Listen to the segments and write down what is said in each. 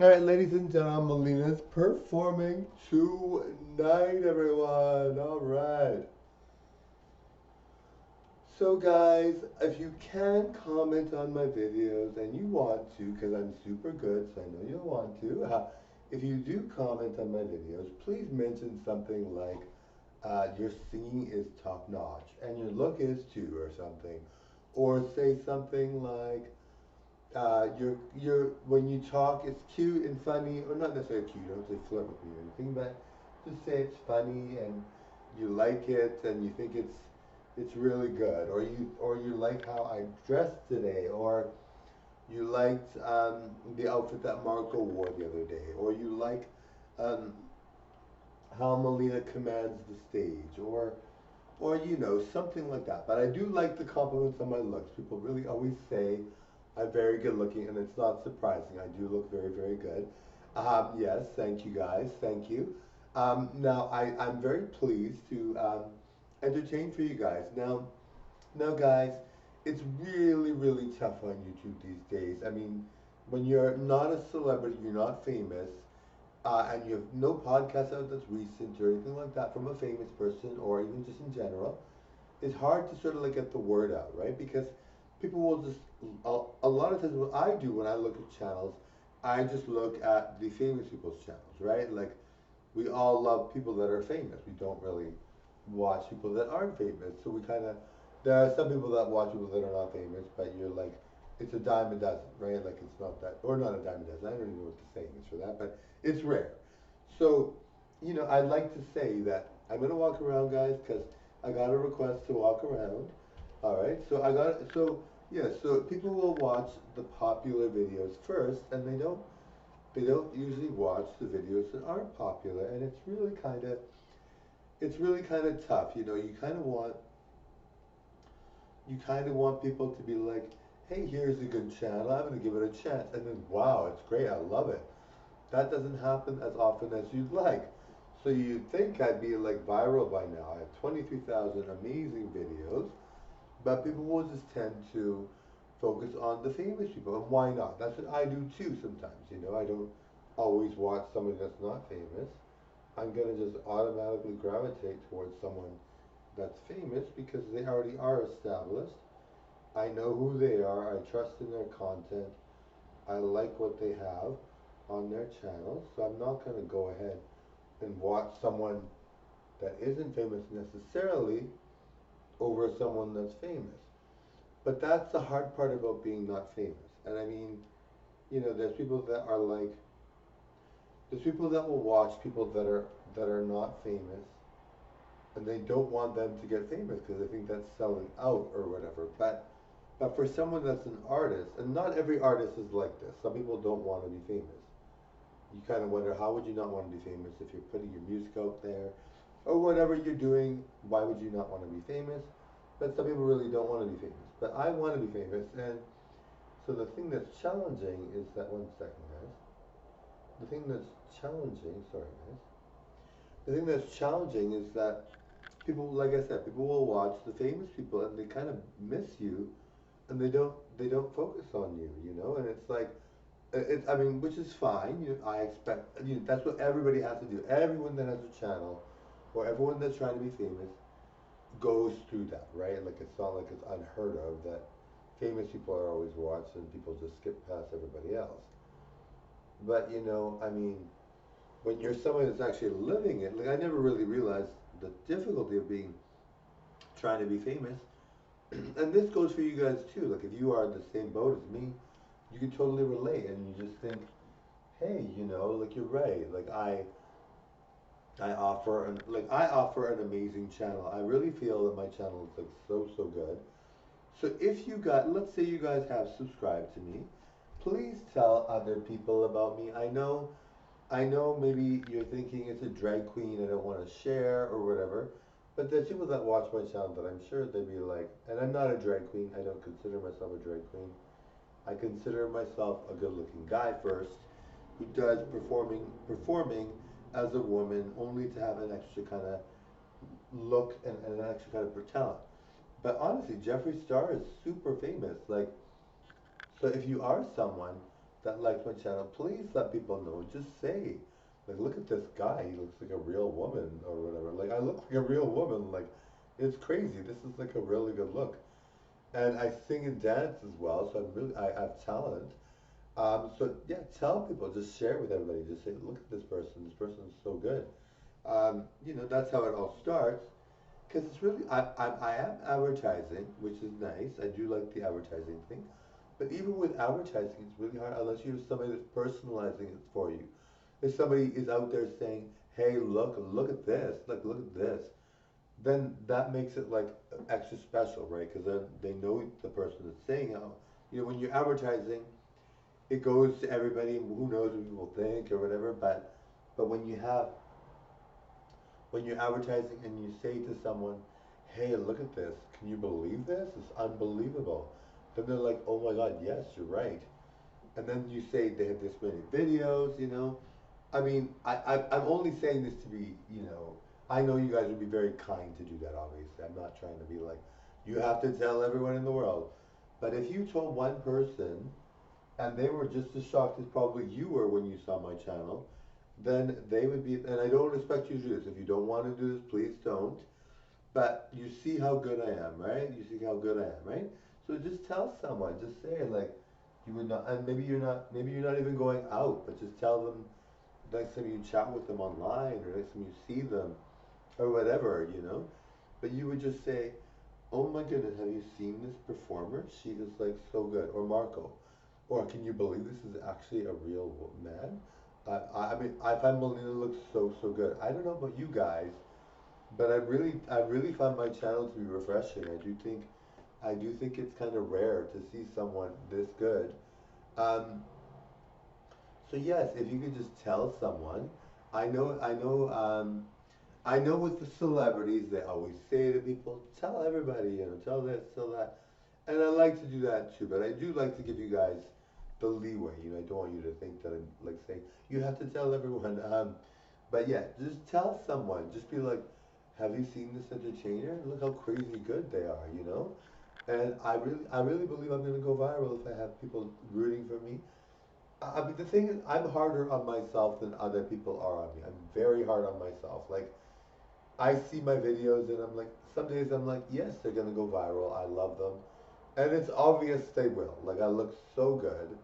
All right, ladies and gentlemen, Melina's performing tonight, everyone. All right. So, guys, if you can comment on my videos and you want to, because I'm super good, so I know you'll want to. If you do comment on my videos, please mention something like your singing is top notch and your look is too, or something, or say something like when you talk, it's cute and funny, or not necessarily cute. Don't say flirt with me or anything, but just say it's funny and you like it and you think it's really good, or you like how I dressed today, or you liked the outfit that Marco wore the other day, or you like um, how Melina commands the stage, or something like that. But I do like the compliments on my looks. People really always say I'm very good looking, and it's not surprising. I do look very, very good. Yes, thank you guys. Thank you. Now, I'm very pleased to entertain for you guys. Now, guys, it's really, really tough on YouTube these days. I mean, when you're not a celebrity, you're not famous, and you have no podcast out that's recent or anything like that from a famous person, or even just in general, it's hard to sort of like get the word out, right? Because people will just a lot of times what I do when I look at channels, I just look at the famous people's channels, right? Like we all love people that are famous. We don't really watch people that aren't famous. So we kind of there are some people that watch people that are not famous, but you're like it's a dime a dozen, right? Like it's not that or not a dime a dozen. I don't even know what the saying is for that, but it's rare. So, I'd like to say that I'm gonna walk around, guys, because I got a request to walk around. All right, so people will watch the popular videos first, and they don't usually watch the videos that aren't popular, and it's really kind of tough. You kind of want people to be like, hey, here's a good channel. I'm gonna give it a chance, and then wow, it's great. I love it. That doesn't happen as often as you'd like. So you'd think I'd be like viral by now. I have 23,000 amazing videos, but people will just tend to focus on the famous people. And why not? That's what I do too sometimes. I don't always watch somebody that's not famous. I'm going to just automatically gravitate towards someone that's famous because they already are established. I know who they are. I trust in their content. I like what they have on their channel. So I'm not going to go ahead and watch someone that isn't famous necessarily over someone that's famous. But that's the hard part about being not famous. And I mean, there's people that are like, there's people that will watch people that are not famous, and they don't want them to get famous because they think that's selling out or whatever. But for someone that's an artist, and not every artist is like this. Some people don't want to be famous. You kind of wonder how would you not want to be famous if you're putting your music out there or whatever you're doing, why would you not want to be famous? But some people really don't want to be famous. But I want to be famous, and so the thing that's challenging is that one second, guys. The thing that's challenging, sorry, guys. The thing that's challenging is that people, like I said, people will watch the famous people and they kind of miss you, and they don't focus on you, and it's like I mean, which is fine. I expect that's what everybody has to do. Everyone that has a channel, or everyone that's trying to be famous, goes through that, right? Like it's not like it's unheard of that famous people are always watched and people just skip past everybody else. But I mean, when you're someone that's actually living it, like I never really realized the difficulty of being trying to be famous. And this goes for you guys too. Like if you are in the same boat as me, you can totally relate, and you just think, hey, like you're right. Like I offer an amazing channel. I really feel that my channel is like so good. So if you got, let's say you guys have subscribed to me, please tell other people about me. I know maybe you're thinking it's a drag queen I don't want to share or whatever, but there's people that watch my channel that I'm sure they'd be like, and I'm not a drag queen. I don't consider myself a drag queen. I consider myself a good-looking guy first, who does performing as a woman only to have an extra kind of look and an extra kind of talent. But honestly, Jeffree Star is super famous. Like, so if you are someone that likes my channel, please let people know. Just say, like, look at this guy. He looks like a real woman or whatever. Like, I look like a real woman. Like, it's crazy. This is like a really good look. And I sing and dance as well, so I have talent. So yeah, tell people, just share with everybody. Just say, look at this person. This person is so good. That's how it all starts. Because it's really, I am advertising, which is nice. I do like the advertising thing. But even with advertising, it's really hard unless you have somebody that's personalizing it for you. If somebody is out there saying, "Hey, look at this, like look at this," then that makes it like extra special, right? Because then they know the person that's saying how. When you're advertising, it goes to everybody. Who knows what people think or whatever. But when you're advertising and you say to someone, "Hey, look at this. Can you believe this? It's unbelievable." Then they're like, "Oh my God, yes, you're right." And then you say they have this many videos. I mean, I'm only saying this to be. I know you guys would be very kind to do that, obviously. I'm not trying to be like, you have to tell everyone in the world. But if you told one person and they were just as shocked as probably you were when you saw my channel, then they would be, and I don't expect you to do this. If you don't want to do this, please don't. But you see how good I am, right? You see how good I am, right? So just tell someone, just say it like you would not, and maybe you're not even going out, but just tell them next time you chat with them online or next time you see them or whatever. But you would just say, "Oh my goodness, have you seen this performer? She is like so good." Or Marco. Or can you believe this is actually a real man? I mean, I find Mileena looks so, so good. I don't know about you guys, but I really find my channel to be refreshing. I do think it's kind of rare to see someone this good. Um, so yes, if you could just tell someone, I know with the celebrities, they always say to people, tell everybody, tell this, tell that. And I like to do that too, but I do like to give you guys the leeway. I don't want you to think that I'm like saying, you have to tell everyone. But yeah, just tell someone. Just be like, have you seen this entertainer? Look how crazy good they are. And I really believe I'm gonna go viral if I have people rooting for me. I mean, the thing is, I'm harder on myself than other people are on me. I'm very hard on myself. Like, I see my videos and I'm like, some days I'm like, yes, they're gonna go viral. I love them. And it's obvious they will. Like, I look so good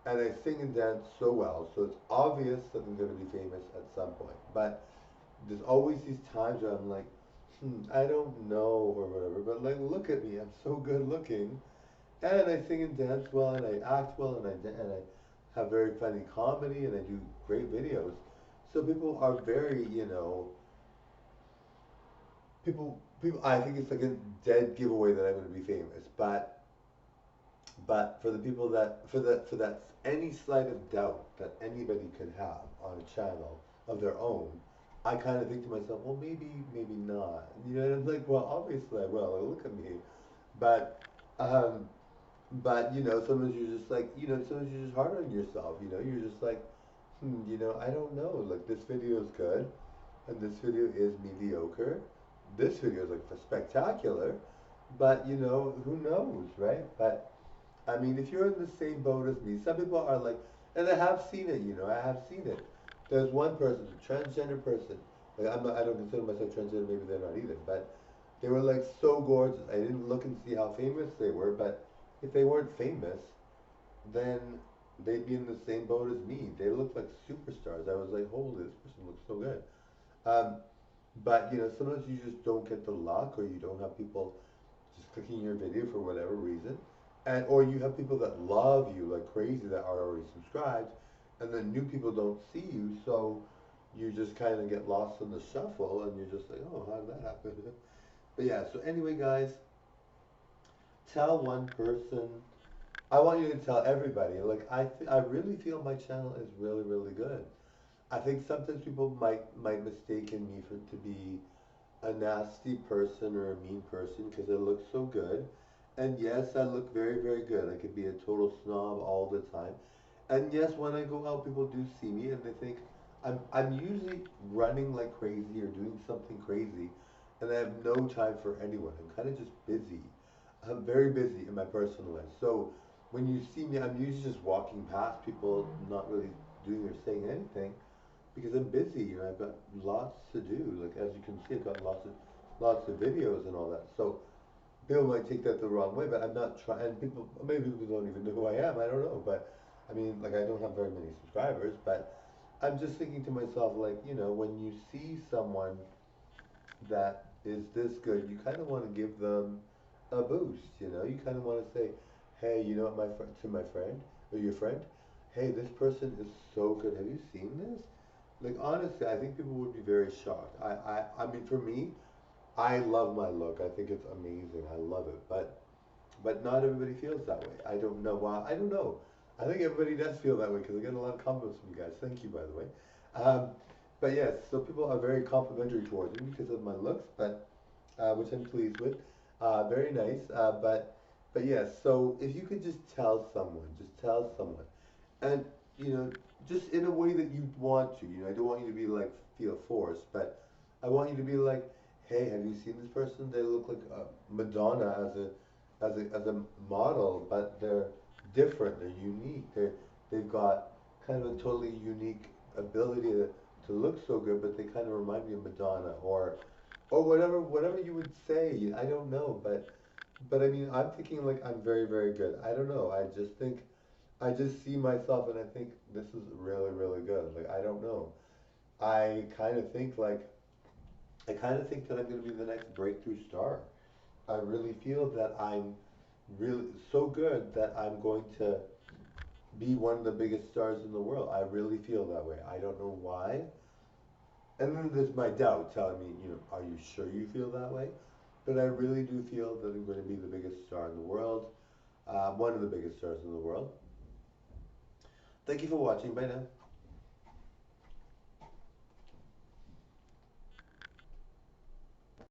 and I sing and dance so well. So it's obvious that I'm gonna be famous at some point. But there's always these times where I'm like, I don't know or whatever. But like, look at me. I'm so good looking. And I sing and dance well and I act well and I have very funny comedy and I do great videos. So people are very, people, I think it's like a dead giveaway that I'm going to be famous. But for the people for that any slight of doubt that anybody could have on a channel of their own, I kind of think to myself, well, maybe not. And I'm like, well, obviously I will. Like, look at me. But, um, but sometimes you're just like, sometimes you're just hard on yourself. You're just like, I don't know. Like, this video is good, and this video is mediocre. This video is like spectacular, but who knows, right? But I mean, if you're in the same boat as me, some people are like, and I have seen it. I have seen it. There's one person, a transgender person. Like, I don't consider myself transgender. Maybe they're not either. But they were like so gorgeous. I didn't look and see how famous they were, but if they weren't famous, then they'd be in the same boat as me. They looked like superstars. I was like, holy, this person looks so good. Um, but sometimes you just don't get the luck, or you don't have people just clicking your video for whatever reason, and or you have people that love you like crazy that are already subscribed, and then new people don't see you, so you just kind of get lost in the shuffle, and you're just like, oh, how did that happen? But yeah, so anyway, guys, tell one person. I want you to tell everybody. Like, I really feel my channel is really, really good. I think sometimes people might mistaken me for to be a nasty person or a mean person because I look so good. And yes, I look very, very good. I could be a total snob all the time. And yes, when I go out, people do see me and they think I'm usually running like crazy or doing something crazy, and I have no time for anyone. I'm kind of just busy. I'm very busy in my personal life. So when you see me, I'm usually just walking past people, not really doing or saying anything because I'm busy. You know, I've got lots to do. Like as you can see, I've got lots of videos and all that. So people might take that the wrong way, but I'm not trying. And people, maybe people don't even know who I am. I don't know, but I mean, like I don't have very many subscribers, but I'm just thinking to myself, like, you know, when you see someone that is this good, you kind of want to give them a boost. You know, you kind of want to say, hey, you know what, my friend, to my friend or your friend, hey, this person is so good. Have you seen this? Like honestly, I think people would be very shocked. I mean, for me, I love my look. I think it's amazing. I love it. But not everybody feels that way. I don't know why. I don't know. I think everybody does feel that way because I get a lot of compliments from you guys. Thank you, by the way. Um, but yes, so people are very complimentary towards me because of my looks, but which I'm pleased with. Very nice. But yes. So if you could just tell someone, and you know, just in a way that you want to. You know, I don't want you to be like feel forced, but I want you to be like, hey, have you seen this person? They look like Madonna as a model, but they're different. They're unique. They've got kind of a totally unique ability to look so good, but they kind of remind me of Madonna or whatever you would say. I don't know, but I mean, I'm thinking like I'm very good. I don't know. I just see myself and I think this is really good. Like I don't know. I kind of think like I kind of think that I'm going to be the next breakthrough star. I really feel that I'm really so good that I'm going to be one of the biggest stars in the world. I really feel that way. I don't know why. And then there's my doubt telling me, you know, are you sure you feel that way? But I really do feel that I'm going to be the biggest star in the world, one of the biggest stars in the world. Thank you for watching. Bye now.